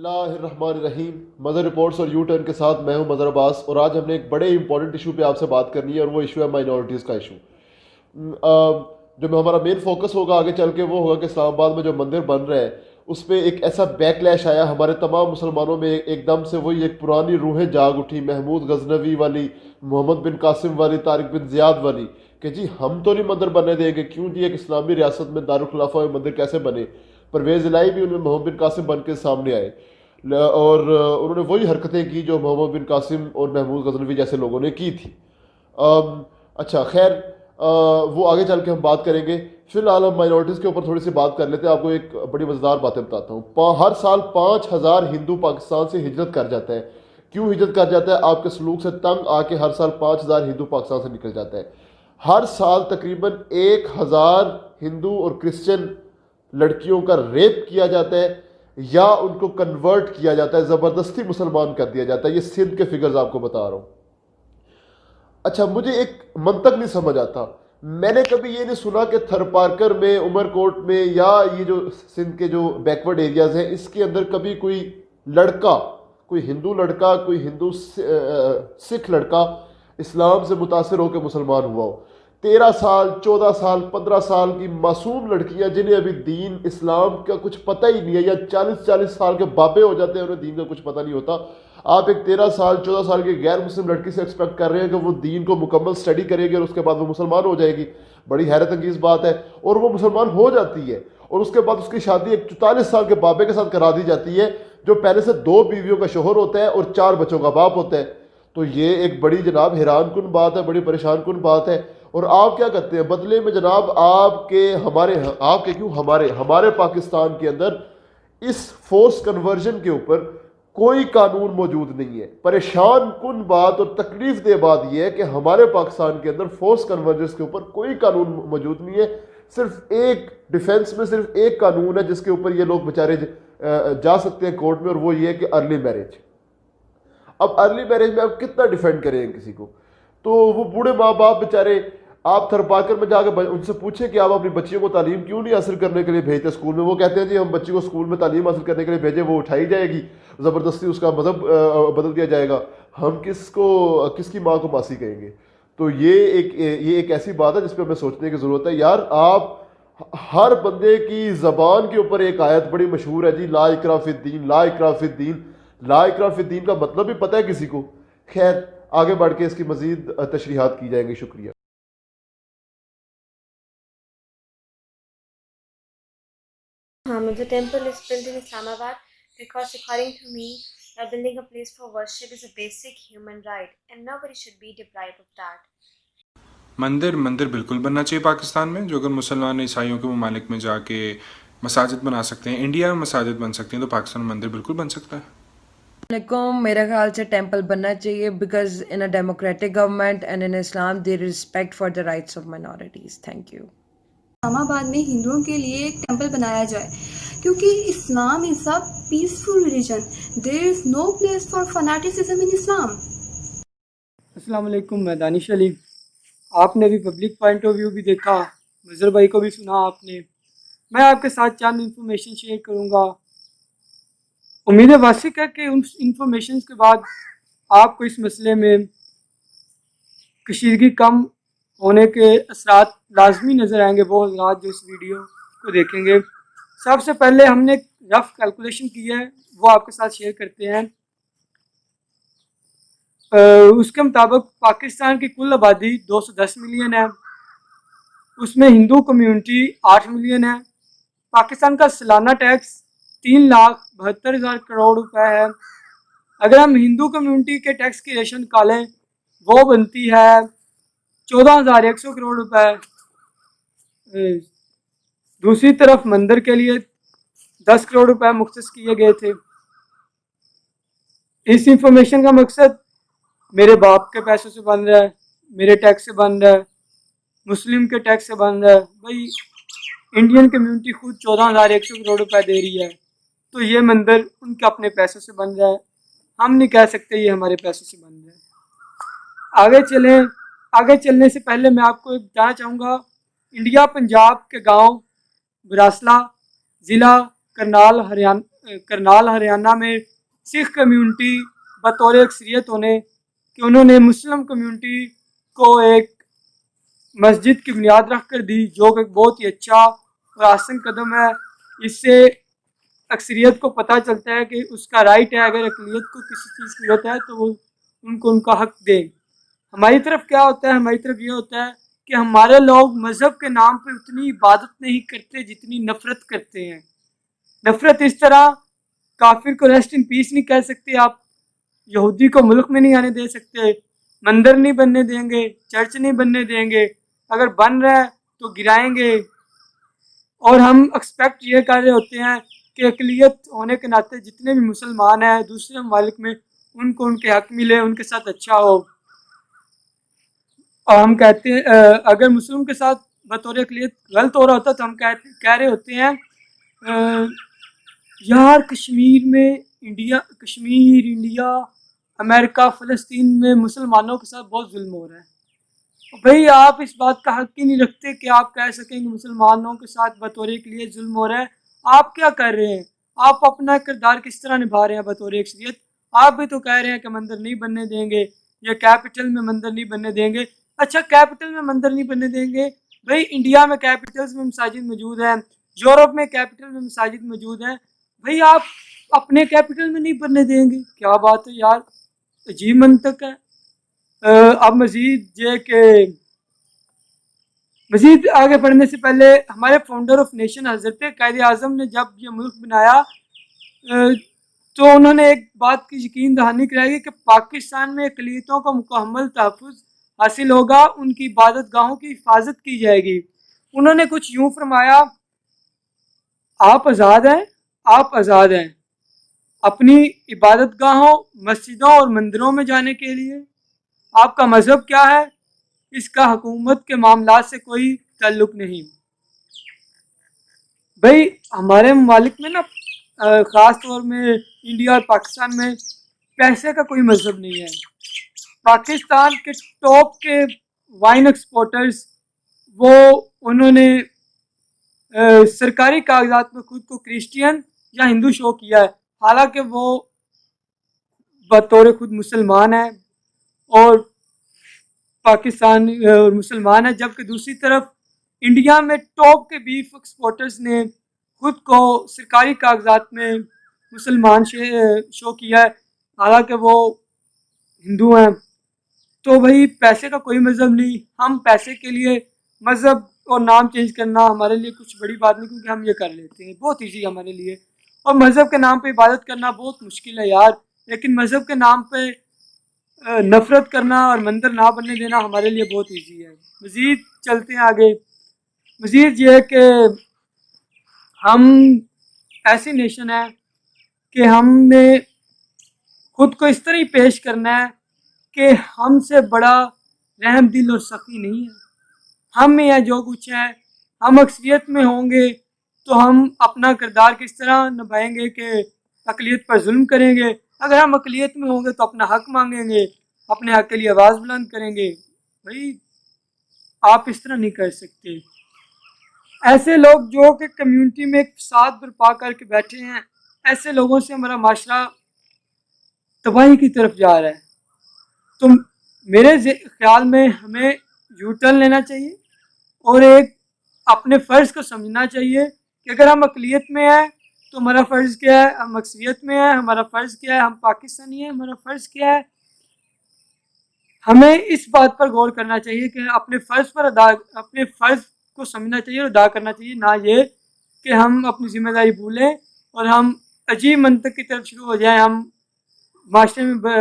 اللہ الرحمن الرحیم. Mother reports اور یو ٹرن کے ساتھ میں ہوں مدر عباس، اور آج ہم نے ایک بڑے امپورٹنٹ ایشو پہ آپ سے بات کرنی ہے، اور وہ ایشو ہے مائنورٹیز کا ایشو. جو ہمارا مین فوکس ہوگا آگے چل کے وہ ہوگا کہ اسلام آباد میں جو مندر بن رہا ہے اس پہ ایک ایسا بیک لیش آیا ہمارے تمام مسلمانوں میں. ایک دم سے وہی ایک پرانی روحیں جاگ اٹھی، محمود غزنوی والی، محمد بن قاسم والی، طارق بن زیاد والی، کہ جی ہم تو نہیں مندر بننے دیں گے. کیوں جی؟ ایک اسلامی ریاست میں دارالخلافہ میں مندر کیسے بنے؟ پرویز الہی بھی ان میں محمد بن قاسم بن کے سامنے آئے، اور انہوں نے وہی حرکتیں کی جو محمد بن قاسم اور محمود غزنوی جیسے لوگوں نے کی تھی. اچھا خیر، وہ آگے چل کے ہم بات کریں گے. فی الحال ہم مائنورٹیز کے اوپر تھوڑی سی بات کر لیتے ہیں. آپ کو ایک بڑی مزیدار باتیں بتاتا ہوں. ہر سال 5,000 ہندو پاکستان سے ہجرت کر جاتا ہے. کیوں ہجرت کر جاتا ہے؟ آپ کے سلوک سے تنگ آ کے ہر سال 5,000 ہندو پاکستان سے نکل جاتا ہے. ہر سال تقریباً 1,000 ہندو اور کرسچن لڑکیوں کا ریپ کیا جاتا ہے، یا ان کو کنورٹ کیا جاتا ہے، زبردستی مسلمان کر دیا جاتا ہے. یہ سندھ کے فگرز آپ کو بتا رہا ہوں. اچھا، مجھے ایک منطق نہیں سمجھ آتا. میں نے کبھی یہ نہیں سنا کہ تھر پارکر میں، عمر کوٹ میں، یا یہ جو سندھ کے جو بیکورڈ ایریاز ہیں اس کے اندر کبھی کوئی لڑکا، کوئی ہندو لڑکا، کوئی ہندو سکھ لڑکا اسلام سے متاثر ہو کے مسلمان ہوا ہو. 13 سال، 14 سال، 15 سال کی معصوم لڑکیاں جنہیں ابھی دین اسلام کا کچھ پتہ ہی نہیں ہے، یا 40 سال کے بابے ہو جاتے ہیں انہیں دین کا کچھ پتہ نہیں ہوتا. آپ ایک 13 سال، 14 سال کی غیر مسلم لڑکی سے ایکسپیکٹ کر رہے ہیں کہ وہ دین کو مکمل سٹڈی کرے گی اور اس کے بعد وہ مسلمان ہو جائے گی. بڑی حیرت انگیز بات ہے. اور وہ مسلمان ہو جاتی ہے، اور اس کے بعد اس کی شادی ایک 44 سال کے بابے کے ساتھ کرا دی جاتی ہے جو پہلے سے 2 بیویوں کا شوہر ہوتا ہے اور 4 بچوں کا باپ ہوتا ہے. تو یہ ایک بڑی جناب حیران کن بات ہے، بڑی پریشان کن بات ہے. اور آپ کیا کرتے ہیں بدلے میں جناب؟ آپ کے کیوں ہمارے پاکستان کے اندر اس فورس کنورژن کے اوپر کوئی قانون موجود نہیں ہے. پریشان کن بات اور تکلیف دہ بات یہ ہے کہ ہمارے پاکستان کے اندر فورس کنورژن کے اوپر کوئی قانون موجود نہیں ہے. صرف ایک ڈیفنس میں صرف ایک قانون ہے جس کے اوپر یہ لوگ بیچارے جا سکتے ہیں کورٹ میں، اور وہ یہ ہے کہ ارلی میرج. اب ارلی میرج میں آپ کتنا ڈیفینڈ کریں کسی کو؟ تو وہ بوڑھے ماں باپ بیچارے، آپ تھر پارکر میں جا کے ان سے پوچھیں کہ آپ اپنی بچیوں کو تعلیم کیوں نہیں حاصل کرنے کے لیے بھیجتے اسکول میں. وہ کہتے ہیں جی ہم بچی کو اسکول میں تعلیم حاصل کرنے کے لیے بھیجیں، وہ اٹھائی جائے گی، زبردستی اس کا مذہب بدل دیا جائے گا. ہم کس کی ماں کو ماسی کہیں گے؟ تو یہ ایک ایسی بات ہے جس پہ ہمیں سوچنے کی ضرورت ہے. یار آپ ہر بندے کی زبان کے اوپر ایک آیت بڑی مشہور ہے جی، لا اکراہ فی الدین، لا اکراہ فی الدین. لا اکراہ فی الدین کا مطلب بھی پتہ ہے کسی کو؟ خیر، آگے بڑھ کے اس کی مزید تشریحات کی جائیں گی. شکریہ. The temple is built in Islamabad because, according to me, building a place for worship is a basic human right, and nobody should be deprived of that. مندر بالکل بننا چاہیے پاکستان میں. جو اگر مسلمان عیسائیوں کے ممالک میں جا کے مساجد بنا سکتے ہیں، انڈیا میں مساجد بن سکتی ہیں، تو پاکستان میں مندر بالکل بن سکتا ہے. علیکم. میرے خیال سے ٹیمپل بننا چاہیے because in a democratic government and in Islam there is respect for the rights of minorities. Thank you. Islamabad میں ہندوؤں کے لیے ایک ٹیمپل بنایا جائے، کیونکہ Islam is a peaceful religion. There is no place for fanaticism in Islam. السلام علیکم. میں دانش علی. آپ نے بھی پبلک پوائنٹ آف ویو بھی دیکھا، مظہر بھائی کو بھی سنا آپ نے. میں آپ کے ساتھ چند انفارمیشن شیئر کروں گا. امید واسق ہے کہ ان انفارمیشن کے بعد آپ کو اس مسئلے میں کشیدگی کم ہونے کے اثرات لازمی نظر آئیں گے، وہ حضرات جو اس ویڈیو کو دیکھیں گے. سب سے پہلے ہم نے ایک رف کیلکولیشن کی ہے، وہ آپ کے ساتھ شیئر کرتے ہیں. اس کے مطابق پاکستان کی کل آبادی 210 ملین ہے، اس میں ہندو کمیونٹی 8 ملین ہے. پاکستان کا سالانہ ٹیکس 3,72,000 کروڑ روپے ہے. اگر ہم ہندو کمیونٹی کے ٹیکس کی ریشن نکالیں وہ بنتی ہے 14,100 کروڑ روپے. دوسری طرف مندر کے لیے 10 کروڑ روپے مختص کیے گئے تھے. اس انفارمیشن کا مقصد میرے باپ کے پیسوں سے بن رہا ہے، میرے ٹیکس سے بن رہا ہے، مسلم کے ٹیکس سے بن رہا ہے. بھائی انڈین کمیونٹی خود 14,100 کروڑ روپے دے رہی ہے، تو یہ مندر ان کے اپنے پیسوں سے بن رہا ہے. ہم نہیں کہہ سکتے یہ ہمارے پیسوں سے بن رہا ہے. آگے چلنے سے پہلے میں آپ کو بتانا چاہوں گا، انڈیا پنجاب کے گاؤں براسلا ضلع کرنال کرنال ہریانہ میں سکھ کمیونٹی بطور اکثریت ہونے کہ انہوں نے مسلم کمیونٹی کو ایک مسجد کی بنیاد رکھ کر دی، جو کہ بہت ہی اچھا اور آسن قدم ہے۔ اس سے اکثریت کو پتہ چلتا ہے کہ اس کا رائٹ ہے، اگر اقلیت کو کسی چیز کی ضرورت ہے تو وہ ان کا حق دیں۔ ہماری طرف کیا ہوتا ہے؟ ہماری طرف یہ ہوتا ہے کہ ہمارے لوگ مذہب کے نام پہ اتنی عبادت نہیں کرتے جتنی نفرت کرتے ہیں۔ نفرت اس طرح، کافر کو ریسٹ ان پیس نہیں کہہ سکتے آپ، یہودی کو ملک میں نہیں آنے دے سکتے، مندر نہیں بننے دیں گے، چرچ نہیں بننے دیں گے، اگر بن رہا ہے تو گرائیں گے۔ اور ہم ایکسپیکٹ یہ کر رہے ہوتے ہیں کہ اقلیت ہونے کے ناطے جتنے بھی مسلمان ہیں دوسرے ممالک میں ان کو ان کے حق ملے، ان کے ساتھ اچھا ہو۔ اور ہم کہتے ہیں اگر مسلم کے ساتھ بطور اقلیت غلط ہو رہا ہوتا تو ہم کہہ رہے ہوتے ہیں یار کشمیر میں انڈیا امریکہ فلسطین میں مسلمانوں کے ساتھ بہت ظلم ہو رہا ہے۔ بھئی آپ اس بات کا حق ہی نہیں رکھتے کہ آپ کہہ سکیں کہ مسلمانوں کے ساتھ بطور اقلیت ظلم ہو رہا ہے۔ آپ کیا کر رہے ہیں؟ آپ اپنا کردار کس طرح نبھا رہے ہیں بطور اکثریت؟ آپ بھی تو کہہ رہے ہیں کہ مندر نہیں بننے دیں گے یا کیپٹل میں مندر نہیں بننے دیں گے۔ اچھا کیپٹل میں مندر نہیں بننے دیں گے، بھئی انڈیا میں کیپٹلز میں مساجد موجود ہیں، یورپ میں کیپٹل میں مساجد موجود ہیں، بھئی آپ اپنے کیپٹل میں نہیں بننے دیں گے؟ کیا بات ہے یار، عجیب منطق ہے۔ اب مزید آگے بڑھنے سے پہلے ہمارے فاؤنڈر آف نیشن حضرت قائد اعظم نے جب یہ ملک بنایا تو انہوں نے ایک بات کی یقین دہانی کرائی کہ پاکستان میں اقلیتوں کو مکمل تحفظ حاصل ہوگا، ان کی عبادت گاہوں کی حفاظت کی جائے گی۔ انہوں نے کچھ یوں فرمایا، آپ آزاد ہیں اپنی عبادت گاہوں، مسجدوں اور مندروں میں جانے کے لیے۔ آپ کا مذہب کیا ہے، اس کا حکومت کے معاملات سے کوئی تعلق نہیں۔ بھئی ہمارے ممالک میں نا خاص طور میں انڈیا اور پاکستان میں پیسے کا کوئی مذہب نہیں ہے۔ پاکستان کے ٹاپ کے وائن ایکسپورٹرز انہوں نے سرکاری کاغذات میں خود کو کرسچین یا ہندو شو کیا ہے، حالانکہ وہ بطور خود مسلمان ہیں اور پاکستان اور مسلمان ہے، جبکہ دوسری طرف انڈیا میں ٹاپ کے بیف ایکسپورٹرز نے خود کو سرکاری کاغذات میں مسلمان شو کیا ہے، حالانکہ وہ ہندو ہیں۔ تو بھائی پیسے کا کوئی مذہب نہیں، ہم پیسے کے لیے مذہب اور نام چینج کرنا ہمارے لیے کچھ بڑی بات نہیں، کیونکہ ہم یہ کر لیتے ہیں، بہت ایزی ہے ہمارے لیے۔ اور مذہب کے نام پہ عبادت کرنا بہت مشکل ہے یار، لیکن مذہب کے نام پہ نفرت کرنا اور مندر نہ بننے دینا ہمارے لیے بہت ایزی ہے۔ مزید چلتے ہیں آگے، مزید یہ ہے کہ ہم ایسی نیشن ہے کہ ہم نے خود کو اس طرح ہی پیش کرنا ہے کہ ہم سے بڑا رحم دل اور سخی نہیں ہے، ہم میں جو کچھ ہے، ہم اکثریت میں ہوں گے تو ہم اپنا کردار کس طرح نبھائیں گے کہ اقلیت پر ظلم کریں گے؟ اگر ہم اقلیت میں ہوں گے تو اپنا حق مانگیں گے، اپنے حق کے لیے آواز بلند کریں گے۔ بھائی آپ اس طرح نہیں کر سکتے۔ ایسے لوگ جو کہ کمیونٹی میں ایک فساد برپا کر کے بیٹھے ہیں، ایسے لوگوں سے ہمارا معاشرہ تباہی کی طرف جا رہا ہے۔ تو میرے خیال میں ہمیں یو ٹرن لینا چاہیے اور ایک اپنے فرض کو سمجھنا چاہیے کہ اگر ہم اقلیت میں ہیں تو ہمارا فرض کیا ہے، ہم اکثریت میں ہیں ہمارا فرض کیا ہے، ہم پاکستانی ہیں ہمارا فرض کیا ہے۔ ہمیں اس بات پر غور کرنا چاہیے کہ اپنے فرض کو سمجھنا چاہیے اور ادا کرنا چاہیے، نہ یہ کہ ہم اپنی ذمہ داری بھولیں اور ہم عجیب منطق کی طرف شروع ہو جائیں، ہم معاشرے میں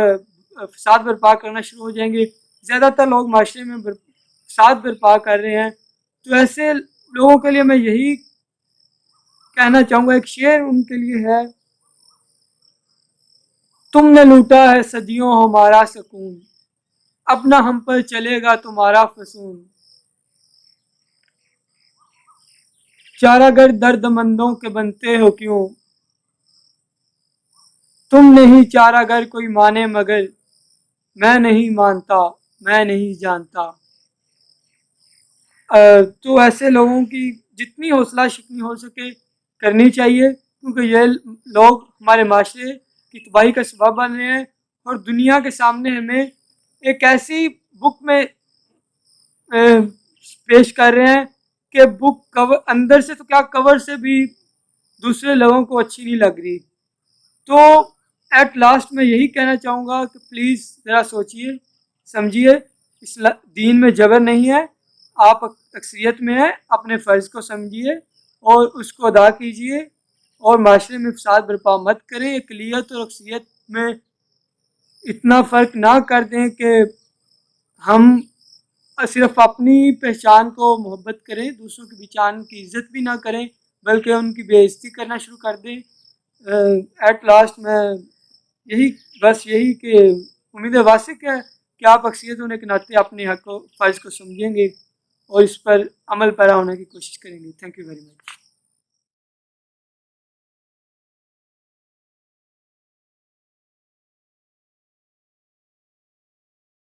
فساد برپا کرنا شروع ہو جائیں گے۔ زیادہ تر لوگ معاشرے میں فساد برپا کر رہے ہیں، تو ایسے لوگوں کے لیے میں یہی کہنا چاہوں گا، ایک شعر ان کے لیے ہے، تم نے لوٹا ہے صدیوں ہمارا سکون، اب نہ ہم پر چلے گا تمہارا فسون، چارہ گر درد مندوں کے بنتے ہو کیوں، تم نہیں چارہ گر کوئی مانے مگر میں نہیں مانتا میں نہیں جانتا۔ تو ایسے لوگوں کی جتنی حوصلہ شکنی ہو سکے کرنی چاہیے، کیونکہ یہ لوگ ہمارے معاشرے کی تباہی کا سبب بن رہے ہیں اور دنیا کے سامنے ہمیں ایک ایسی بک میں پیش کر رہے ہیں کہ بک کور اندر سے تو کیا کور سے بھی دوسرے لوگوں کو اچھی نہیں لگ رہی. تو ایٹ لاسٹ میں یہی کہنا چاہوں گا کہ پلیز ذرا سوچئے سمجھیے, دین میں جبر نہیں ہے, آپ اکثریت میں ہیں, اپنے فرض کو سمجھیے اور اس کو ادا کیجیے اور معاشرے میں فساد برپا مت کریں. اقلیت اور اکثریت میں اتنا فرق نہ کر دیں کہ ہم صرف اپنی پہچان کو محبت کریں, دوسروں کی پہچان کی عزت بھی نہ کریں بلکہ ان کی بے عزتی کرنا شروع کر دیں. ایٹ لاسٹ میں یہی کہ امید واسق ہے کہ آپ اکثریت ہونے کے ناطے اپنے حق و فرض کو سمجھیں گے اور اس پر عمل پیرا ہونے کی کوشش کریں گے. Thank you very much.